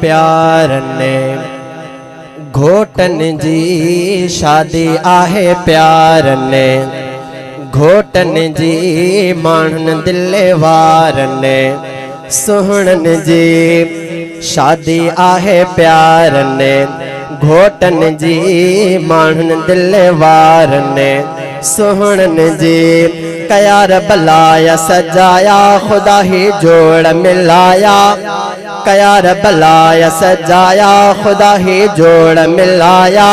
प्यार ने घोटन जी शादी आहे प्यार ने घोटन जी माण्हुनि दिले वार ने सुहणन जी शादी आहे प्यार ने घोटन जी माण्हुनि दिले वार ने सुहणन जी कयार बलाया सजाया खुदा ही जोड़ मिलाया कयार बलाया सजाया खुदा ही जोड़ मिलाया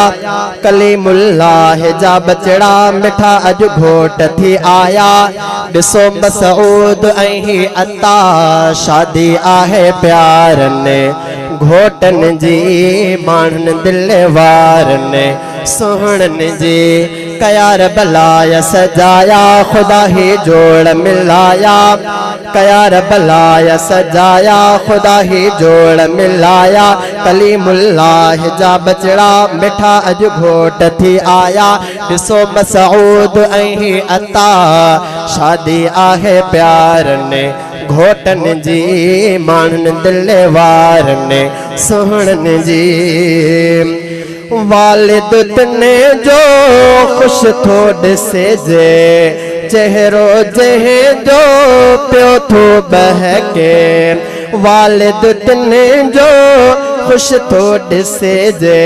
कलीमुल्लाह जा बचड़ा मिठा अज घोट थी आया ॾिसो मसऊद ऐं अता शादी आहे प्यार ने घोटन जी माण्हुनि दिले वार ने सुहणन जी कयार बलाया सजाया खुदा ही जोड़ मिलाया कयार बलाया सजाया खुदा ही जोड़ मिलाया कलीमुल्लाह जा बचड़ा मिठा अज घोट थी आया ॾिसो मसऊद ऐं अता शादी आहे प्यार ने घोटन जी माण्हुनि दिले वार ने सुहणन जी वालिद तने जो खुश थो ॾिसे जे चेहरो जंहिं जो पियो थो बहके वालिद तने जो खुश थो ॾिसे जे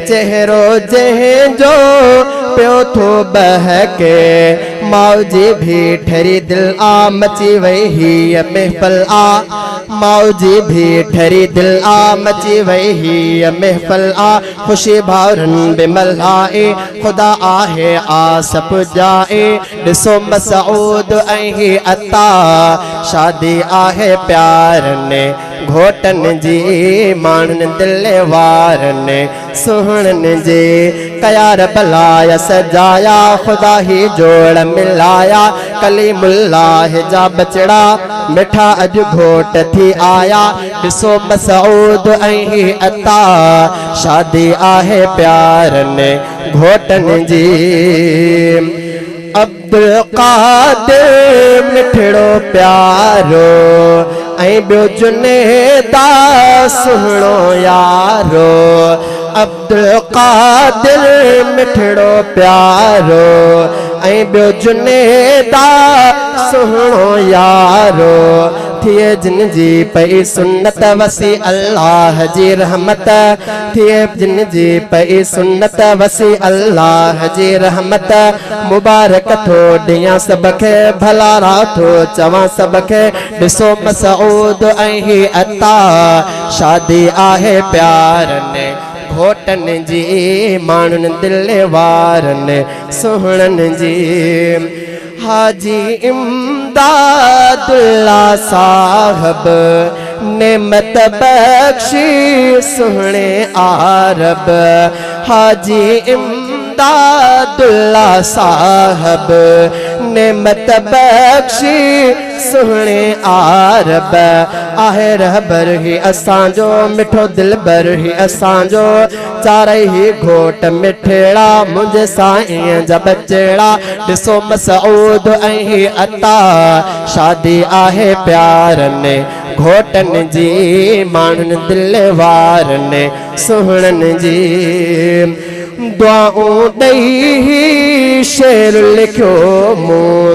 चेहरो जंहिं जो पियो थो बहके मौजी भी ठरी दिल आ मची वई हीअ महफ़िल आ मौजी भी ठरी दिल आ मची वई हीअ महफ़िल आ ख़ुशी भाउरनि बिमल आए खुदा आहे आस पुॼाए ॾिसो मसऊद ऐं अता शादी आहे प्यार ने घोटन जी माण्हुनि दिले वार ने सुहणन जी कयार बलाया सजाया खुदा ही जोड़ मिलाया कलीमुल्लाह जा बचड़ा मिठा अज घोट थी आया ॾिसो मसऊद ऐं अता शादी आहे प्यार ने घोटन जी अब्दुल कादिर मिठड़ो प्यारो ऐं ॿियो जुनेदा सुहिणो यारो अब्दुल कादिर मिठड़ो प्यारो ऐं ॿियो जुनेदा सुहिणो यारो थिए जिन जी पई सुन्नत वसी अल्लाह जी रहमत थिए जिन जी पई सुन्नत वसी अल्लाह जी रहमत मुबारक थो ॾियां सब खे भला राथो चवां सब खे ॾिसो मसऊद ऐं अता शादी आहे प्यार ने घोटन जी माण्हुनि दिले वार ने सुहणन जी हाजी इमदादुल्ला साहब नेमत बख्शी सुहणे आरब हाजी इमदादुल्ला साहब नेमत बख्शी सुहणे आरब आहे रहबर ही असांजो मिठो दिलबर ही असांजो चारई ही घोट मिठड़ा मुंहिंजे साईं जा बचड़ा ॾिसो मसऊद ऐं अता शादी आहे प्यार ने घोटन जी माण्हुनि दिले वार ने सुहणन जी दुआऊं ॾेई शेर लिखियो मूं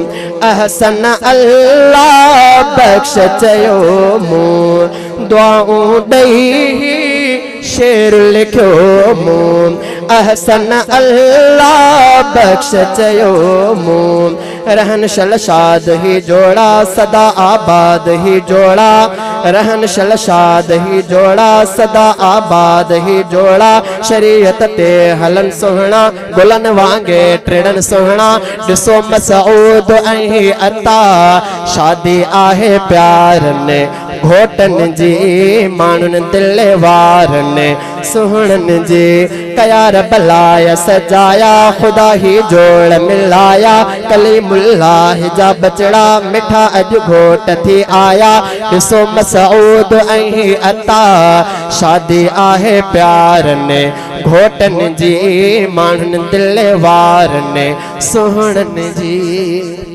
अहसन अल्लाह बख्श चयो मूं दुआऊं ॾेई शेर लिखियो मूं अहसन अल्लाह बख्श चयो मूं रहन शल शाद ही जोड़ा सदा आबाद ही जोड़ा रहन शल शाद ही जोड़ा सदा आबाद ही जोड़ा शरीयत ते हलन सुहणा गुलन वांगे टिड़न सुहणा ॾिसो मसऊद ऐं अता शादी आहे प्यार ने घोटन जी माण्हुनि दिले वार ने सुहणन जी कयार बलाया सजाया खुदा ही जोड़ मिलाया कलीमुल्लाह जा बचड़ा मिठा अज घोट थी आया ॾिसो मसऊद ऐं अता शादी आहे प्यार ने घोटन जी माण्हुनि दिले वार ने सुहणन जी।